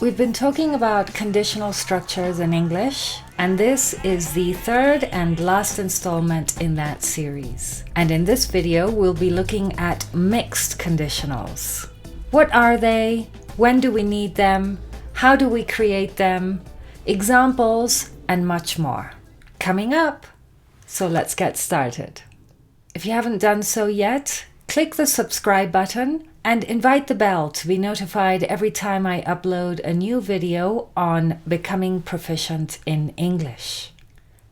We've been talking about conditional structures in English, and this is the third and last installment in that series. And in this video, we'll be looking at mixed conditionals. What are they? When do we need them? How do we create them? Examples, and much more. Coming up! So let's get started. If you haven't done so yet, click the subscribe button and invite the bell to be notified every time I upload a new video on becoming proficient in English.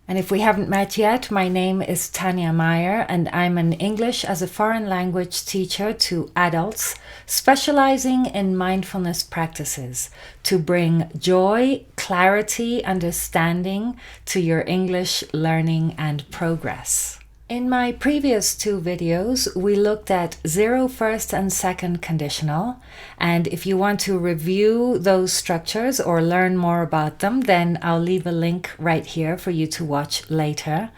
And if we haven't met yet, my name is Tanya Meyer and I'm an English as a foreign language teacher to adults, specializing in mindfulness practices to bring joy, clarity, understanding to your English learning and progress. In my previous two videos, we looked at 0, first and second conditional, and if you want to review those structures or learn more about them, then I'll leave a link right here for you to watch later.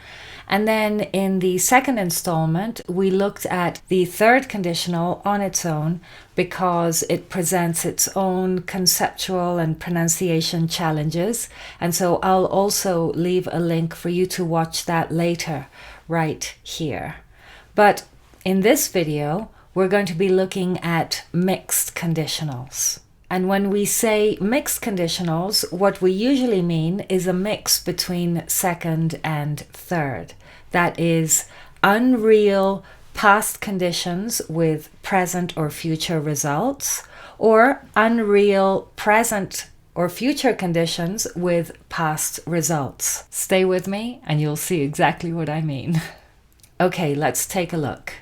And then in the second installment, we looked at the third conditional on its own because it presents its own conceptual and pronunciation challenges. And so I'll also leave a link for you to watch that later right here. But in this video, we're going to be looking at mixed conditionals. And when we say mixed conditionals, what we usually mean is a mix between second and third. That is unreal past conditions with present or future results, or unreal present or future conditions with past results. Stay with me and you'll see exactly what I mean. Okay, let's take a look.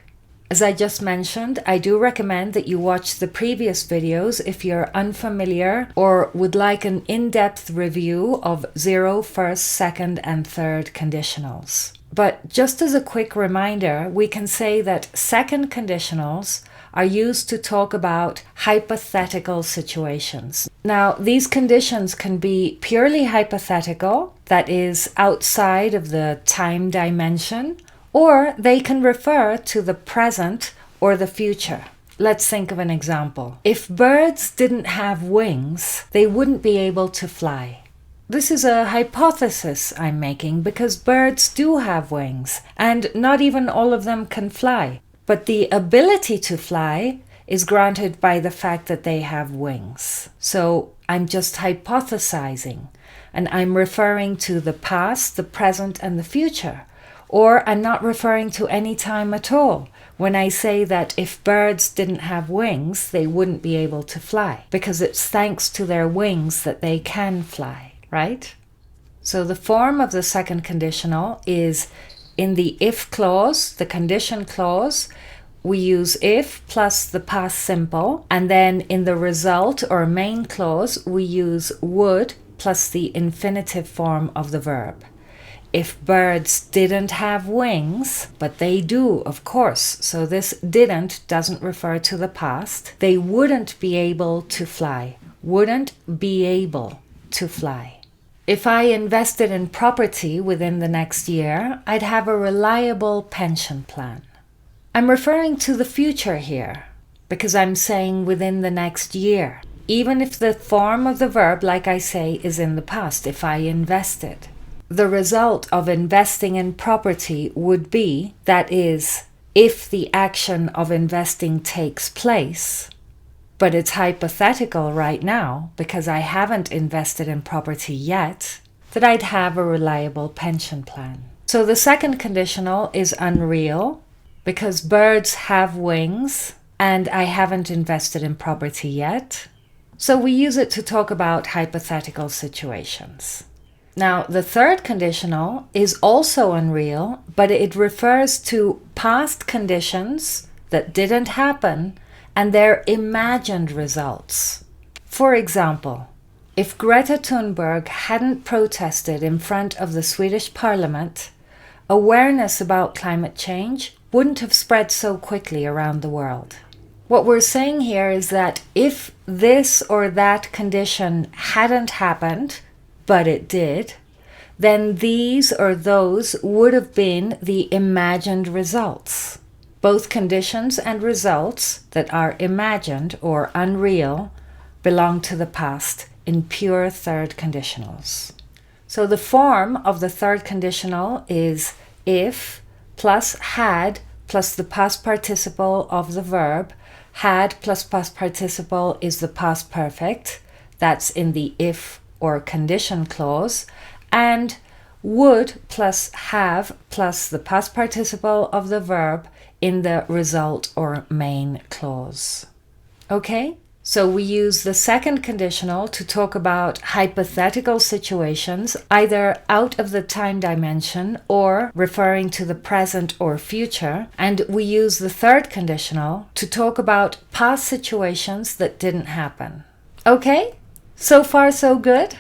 As I just mentioned, I do recommend that you watch the previous videos if you're unfamiliar or would like an in-depth review of 0, first, second, and third conditionals. But just as a quick reminder, we can say that second conditionals are used to talk about hypothetical situations. Now, these conditions can be purely hypothetical, that is, outside of the time dimension, or they can refer to the present or the future. Let's think of an example. If birds didn't have wings, they wouldn't be able to fly. This is a hypothesis I'm making because birds do have wings, and not even all of them can fly. But the ability to fly is granted by the fact that they have wings. So I'm just hypothesizing, and I'm referring to the past, the present, and the future. Or I'm not referring to any time at all when I say that if birds didn't have wings, they wouldn't be able to fly, because it's thanks to their wings that they can fly, right? So the form of the second conditional is in the if clause, the condition clause, we use if plus the past simple, and then in the result or main clause, we use would plus the infinitive form of the verb. If birds didn't have wings, but they do, of course, so this didn't doesn't refer to the past, they wouldn't be able to fly. Wouldn't be able to fly. If I invested in property within the next year, I'd have a reliable pension plan. I'm referring to the future here, because I'm saying within the next year, even if the form of the verb, like I say, is in the past, if I invested. The result of investing in property would be, that is, if the action of investing takes place, but it's hypothetical right now because I haven't invested in property yet, that I'd have a reliable pension plan. So the second conditional is unreal because birds have wings and I haven't invested in property yet. So we use it to talk about hypothetical situations. Now, the third conditional is also unreal, but it refers to past conditions that didn't happen and their imagined results. For example, if Greta Thunberg hadn't protested in front of the Swedish Parliament, awareness about climate change wouldn't have spread so quickly around the world. What we're saying here is that if this or that condition hadn't happened, but it did, then these or those would have been the imagined results. Both conditions and results that are imagined or unreal belong to the past in pure third conditionals. So the form of the third conditional is if plus had plus the past participle of the verb. Had plus past participle is the past perfect. That's in the if or condition clause. And would plus have plus the past participle of the verb in the result or main clause. Okay? So we use the second conditional to talk about hypothetical situations, either out of the time dimension or referring to the present or future. And we use the third conditional to talk about past situations that didn't happen. Okay? So far, so good?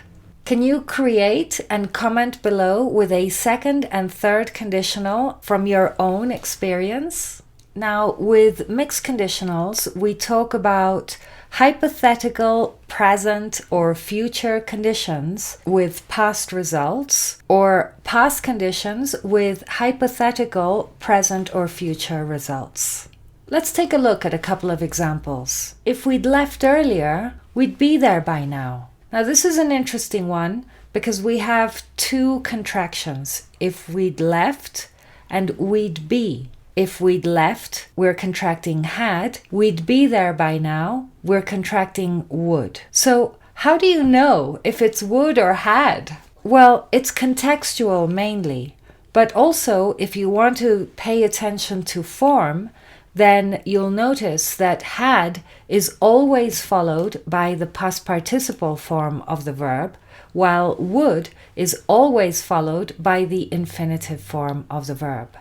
Can you create and comment below with a second and third conditional from your own experience? Now, with mixed conditionals, we talk about hypothetical present or future conditions with past results, or past conditions with hypothetical present or future results. Let's take a look at a couple of examples. If we'd left earlier, we'd be there by now. Now, this is an interesting one because we have two contractions. If we'd left and we'd be. If we'd left, we're contracting had. We'd be there by now, we're contracting would. So how do you know if it's would or had? Well, it's contextual mainly, but also if you want to pay attention to form, then you'll notice that had is always followed by the past participle form of the verb, while would is always followed by the infinitive form of the verb.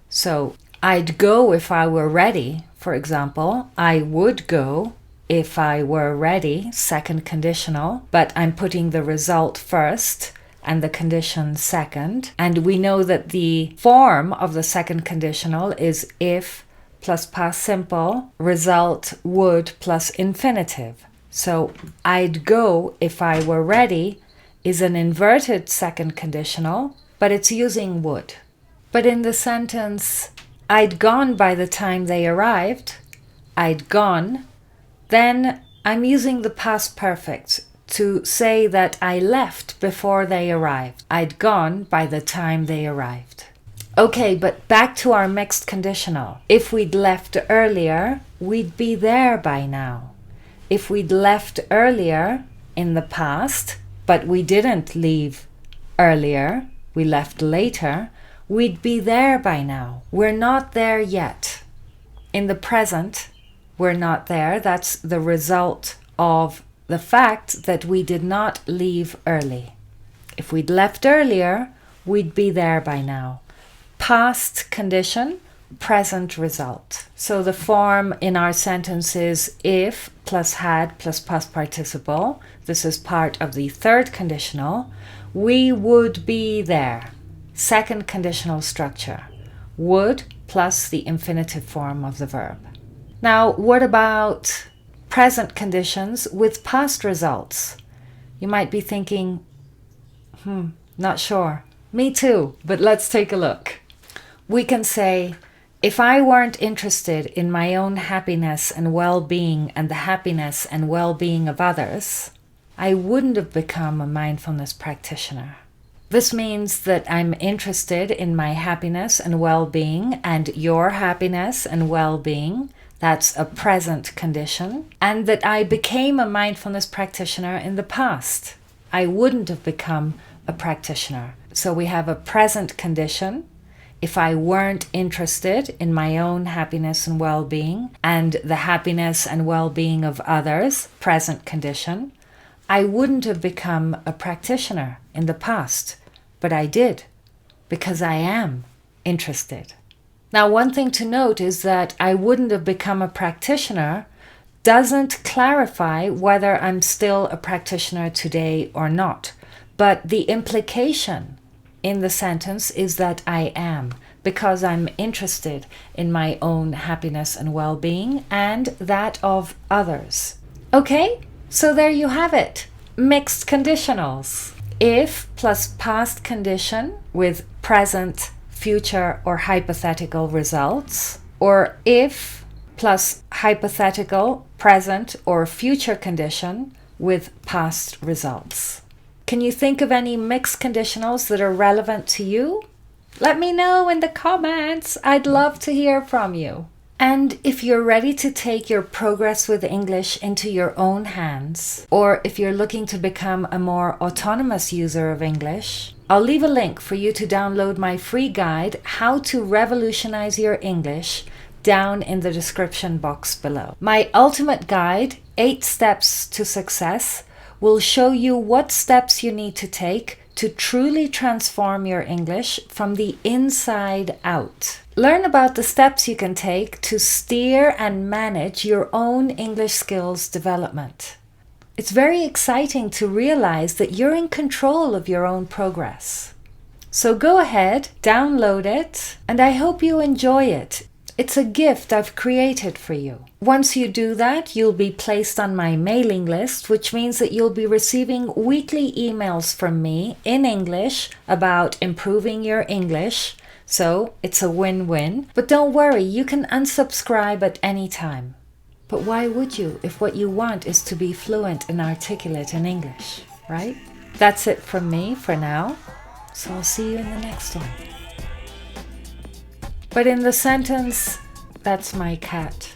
So I'd go if I were ready, for example. I would go if I were ready, second conditional, but I'm putting the result first and the condition second. And we know that the form of the second conditional is if plus past simple, result would plus infinitive. So I'd go if I were ready is an inverted second conditional, but it's using would. But in the sentence, I'd gone by the time they arrived, I'd gone, then I'm using the past perfect to say that I left before they arrived. I'd gone by the time they arrived. Okay, but back to our mixed conditional. If we'd left earlier, we'd be there by now. If we'd left earlier in the past, but we didn't leave earlier, we left later, we'd be there by now. We're not there yet. In the present, we're not there. That's the result of the fact that we did not leave early. If we'd left earlier, we'd be there by now. Past condition, present result. So the form in our sentence is if plus had plus past participle. This is part of the third conditional. We would be there. Second conditional structure. Would plus the infinitive form of the verb. Now, what about present conditions with past results? You might be thinking, not sure. Me too, but let's take a look. We can say, if I weren't interested in my own happiness and well-being and the happiness and well-being of others, I wouldn't have become a mindfulness practitioner. This means that I'm interested in my happiness and well-being and your happiness and well-being. That's a present condition. And that I became a mindfulness practitioner in the past. I wouldn't have become a practitioner. So we have a present condition. If I weren't interested in my own happiness and well-being and the happiness and well-being of others, present condition, I wouldn't have become a practitioner in the past, but I did, because I am interested. Now, one thing to note is that I wouldn't have become a practitioner doesn't clarify whether I'm still a practitioner today or not, but the implication in the sentence is that I am, because I'm interested in my own happiness and well-being and that of others. Okay, so there you have it. Mixed conditionals. If plus past condition with present, future, or hypothetical results, or if plus hypothetical, present, or future condition with past results. Can you think of any mixed conditionals that are relevant to you? Let me know in the comments. I'd love to hear from you. And if you're ready to take your progress with English into your own hands, or if you're looking to become a more autonomous user of English, I'll leave a link for you to download my free guide, How to Revolutionize Your English, down in the description box below. My ultimate guide, 8 Steps to Success, will show you what steps you need to take to truly transform your English from the inside out. Learn about the steps you can take to steer and manage your own English skills development. It's very exciting to realize that you're in control of your own progress. So go ahead, download it, and I hope you enjoy it. It's a gift I've created for you. Once you do that, you'll be placed on my mailing list, which means that you'll be receiving weekly emails from me in English about improving your English. So it's a win-win. But don't worry, you can unsubscribe at any time. But why would you if what you want is to be fluent and articulate in English, right? That's it from me for now. So I'll see you in the next one. But in the sentence, that's my cat.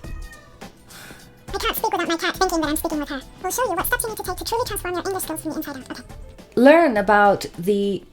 I can't speak without my cat thinking that I'm speaking with her. We'll show you what steps you need to take to truly transform your English skills from the inside out. Okay. Learn about the